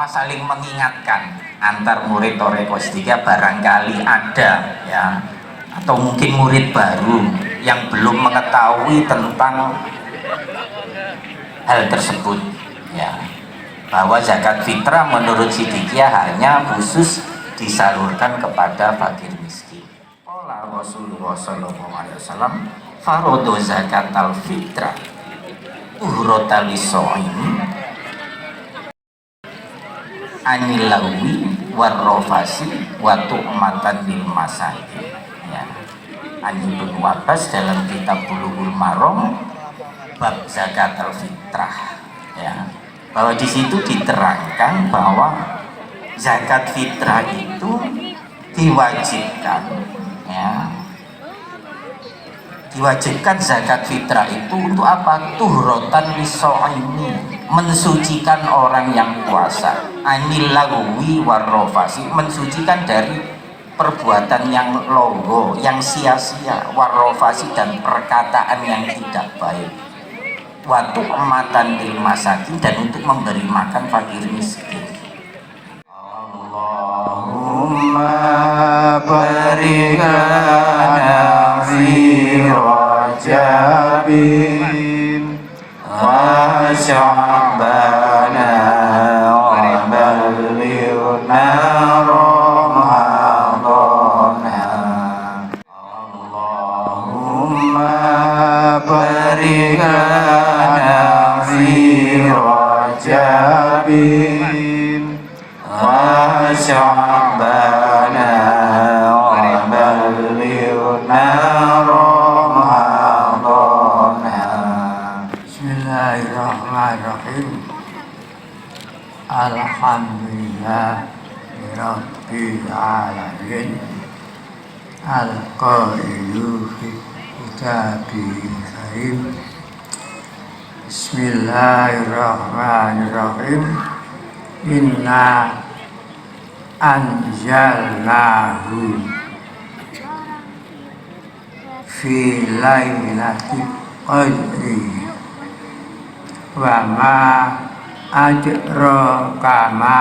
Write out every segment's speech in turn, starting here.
semua saling mengingatkan antar murid Thariqah Shadhiliyah barangkali ada ya, atau mungkin murid baru yang belum mengetahui tentang hal tersebut ya, bahwa zakat fitrah menurut Shadhiliyah hanya khusus disalurkan kepada fakir miskin. Qala Rasulullah sallallahu alaihi wasallam farodo zakat al fitrah uhrota liso'im anilawi warrofasi wa tu'matan lil masakin ya. Ani bin Wabas dalam kitab Bulughul Maram bab zakat al fitrah ya, bahwa di situ diterangkan bahwa zakat fitrah itu diwajibkan ya, diwajibkan zakat fitrah itu untuk apa? Tuhrotan liso'ini, mensucikan orang yang puasa, anil lagwi warrofasi, mensucikan dari perbuatan yang logo, yang sia-sia, warrofasi, dan perkataan yang tidak baik, waktu ematan lil masakin, dan untuk memberi makan fakir miskin. Allahumma barikanna fi rajabin wa sya'bana wa ballighna ramadana. Allahumma barikanna fi rajabin wa sya'bana wa ballighna ramadana. Bismillahirrahmanirrahim. Alhamdulillah rabbil alamin. Al-qailu fi kitabil karim. Bismillahirrahmanirrahim. Inna anzalnahu fi lailatul qadri wa ma adraka ma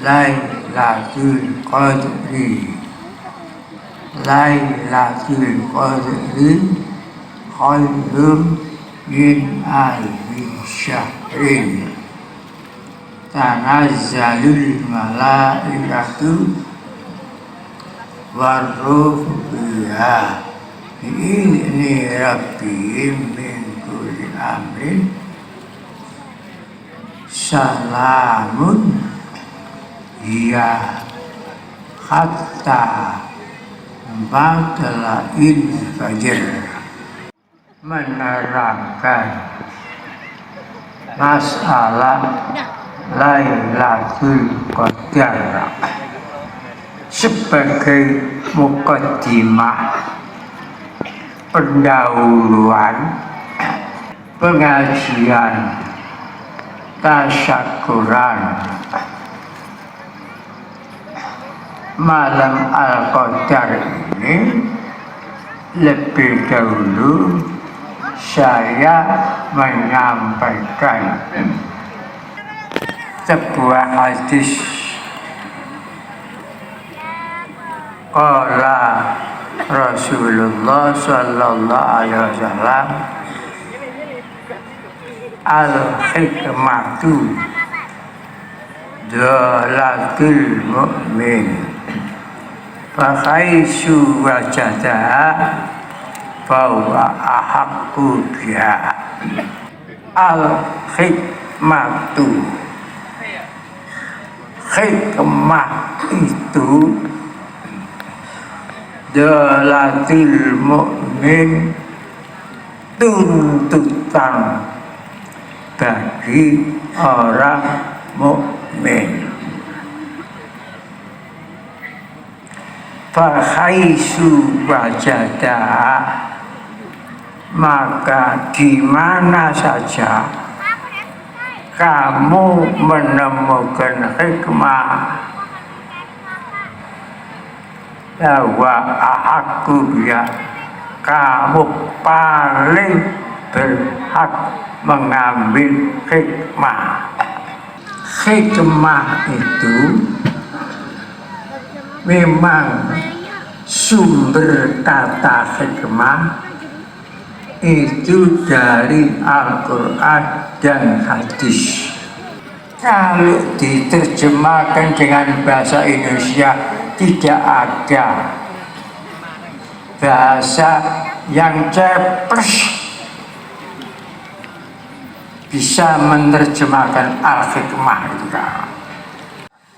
lailatul qadri. Lailatul qadri khairun min alfi syahrin. Tanazzalul malaikatu warruhu fiha bi'izni rabbihim min kulli amrin salamun hiya hatta matla'il fajr. Menerangkan masalah Lailatul Qadar sebagai mukaddimah, pendahuluan pengajian tasyakuran malam Al-Qadar ini. Lebih dahulu saya menyampaikan sebuah hadis. Qala Rasulullah sallallahu alaihi wasallam al-hikmatu dalatul mu'min fakhaisu wajadaha fahuwa ahaqqu biha. Al-hikmatu, hikmah itu dalatul mu'min, tuntutan bagi orang mukmin. Fahaisu wajadah, maka di mana saja kamu menemukan hikmah, bahwa aku ya kamu paling berhak mengambil hikmah. hikmah itu memang sumber kata hikmah itu dari Al-Quran dan hadis. Kalau diterjemahkan dengan bahasa Indonesia, tidak ada bahasa yang ceplos bisa menerjemahkan Al-Hikmah itu kan.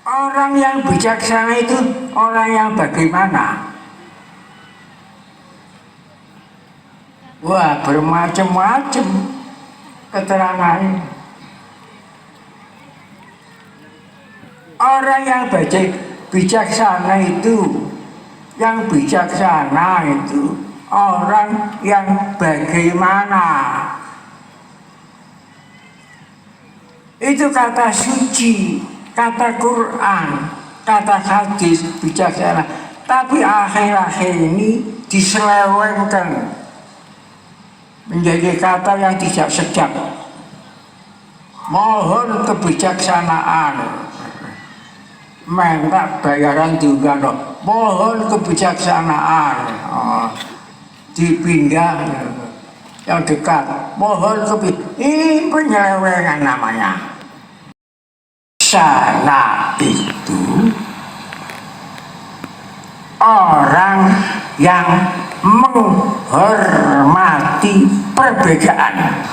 Orang yang bijaksana itu orang yang bagaimana? Wah, bermacam-macam keterangannya. Orang yang bijaksana itu, yang bijaksana itu orang yang bagaimana? Itu kata suci, kata Quran, kata hadis bijaksana. Tapi akhir-akhir ini diselewengkan menjadi kata yang tidak sedap. Mohon kebijaksanaan, minta bayaran juga loh. Mohon kebijaksanaan, dipindah yang dekat. Mohon ini penyelewengan namanya. Sana itu orang yang menghormati perbedaan,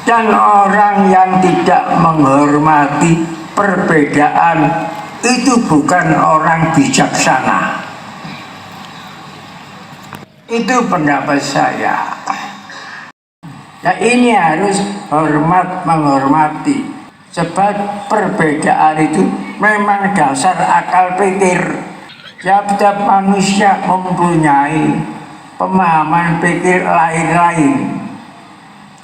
dan orang yang tidak menghormati perbedaan itu bukan orang bijaksana. Itu pendapat saya. Nah, ini harus hormat menghormati, sebab perbedaan itu memang dasar akal pikir. Setiap manusia mempunyai pemahaman pikir lain-lain,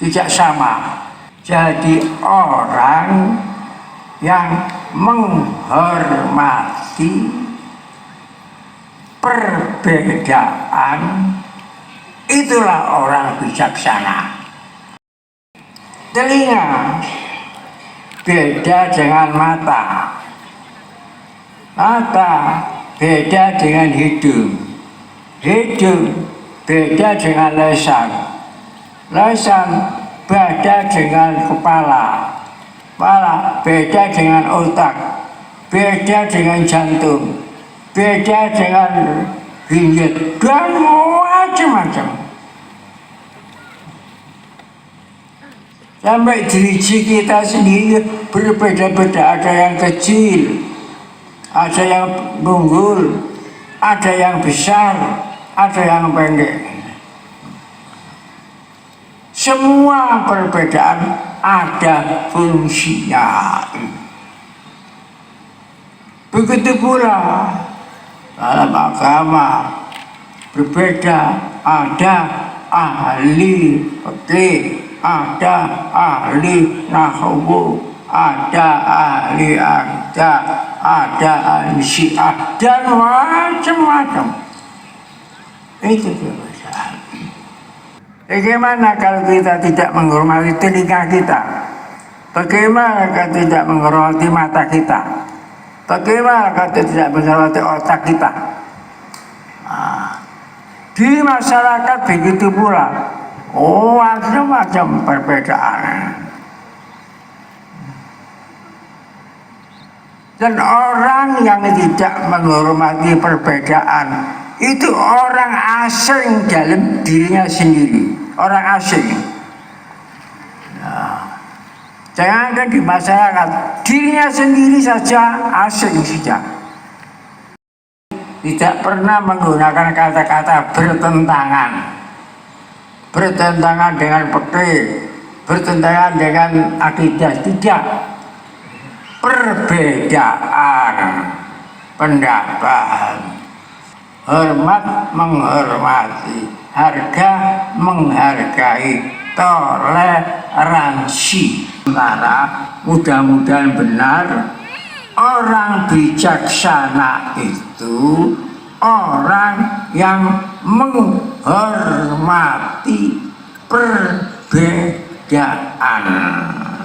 tidak sama. Jadi orang yang menghormati perbedaan itulah orang bijaksana. Telinga beda dengan mata, mata beda dengan hidung, hidung beda dengan lisan, lisan beda dengan kepala, kepala beda dengan otak, beda dengan jantung, beda dengan ginjal, dan macam-macam. Sampai diriji kita sendiri berbeda-beda, ada yang kecil, ada yang tunggul, ada yang besar, ada yang pendek. Semua perbedaan ada fungsinya. Begitu pula dalam agama berbeda, ada ahli fikih, ada ahli nahwu, ada ahli aqdah, ada ahli syiah, dan macam-macam. Itu perbedaan. Bagaimana kalau kita tidak menghormati telinga kita? Bagaimana kalau tidak menghormati mata kita? Bagaimana kalau tidak menghormati otak kita? Di masyarakat begitu pula. Macam-macam perbedaan. Dan orang yang tidak menghormati perbedaan itu orang asing dalam dirinya sendiri, orang asing. Jangankan di masyarakat, dirinya sendiri saja asing saja. Tidak pernah menggunakan kata-kata bertentangan. Bertentangan dengan fikih, bertentangan dengan akidah, tidak. Perbedaan pendapat, hormat menghormati, harga menghargai, toleransi. Mudah-mudahan benar, orang bijaksana itu orang yang menghormati perbedaan.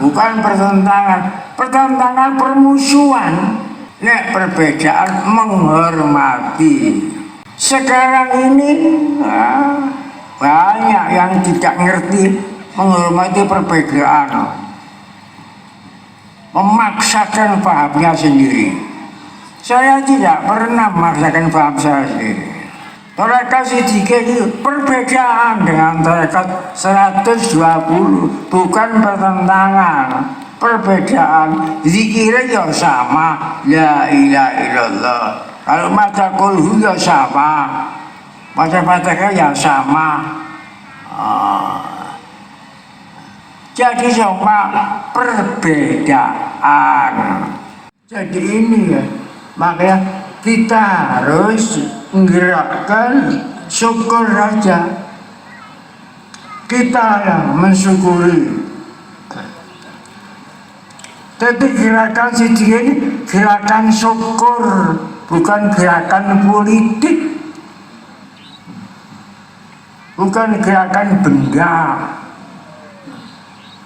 bukan pertentangan permusuhan. Nek perbedaan menghormati. Sekarang ini banyak yang tidak ngerti menghormati perbedaan, memaksakan pahamnya sendiri. Saya tidak pernah memaksakan paham saya sendiri. Tarekat Siddiqiyah itu perbedaan dengan tarekat 120, bukan pertentangan. Perbedaan, zikirnya ya sama, la ilaha illallah. Kalau maca kulhu ya sama, maca-macanya ya sama. Jadi sama perbedaan. Jadi ini ya, makanya kita harus menggerakkan syukur saja. Kita yang mensyukuri. Tapi gerakan Siddiqiyah ini gerakan syukur, bukan gerakan politik, bukan gerakan benda,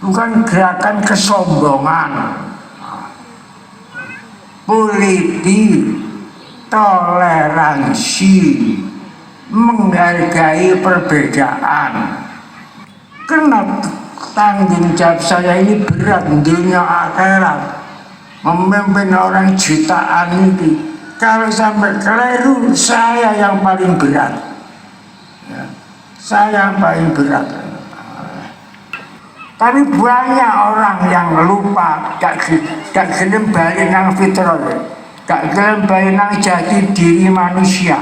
bukan gerakan kesombongan. Politik, toleransi, menghargai perbedaan. Karena tanggung jawab saya ini berat, dunia akhirat, memimpin orang jutaan ini. Kalau sampai keliru, saya yang paling berat. Ya, saya yang paling berat. Tapi banyak orang yang lupa, gak gelem balik nang fitrah, gak gelem balik nang jati diri manusia.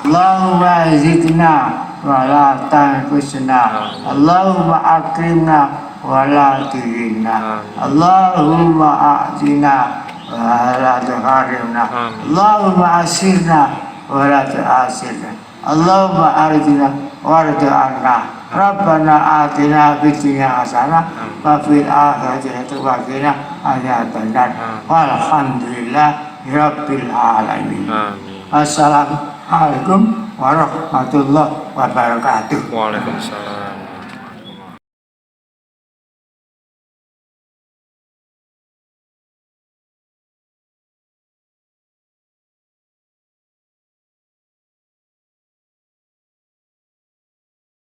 Allahumma zidna wala tanqusna, Allahumma akrimna wala tuhinna, Allahumma a'tina wala tuharimna, Allahumma asirna wala tu'asirna, Allahumma arjina wardu anna, Rabbana atina fid dunya hasanah wa fil akhirati hasanah wa qina adzabannar. Walhamdulillahi rabbil alamin. Assalamualaikum warahmatullahi wabarakatuh. Waalaikumsalam.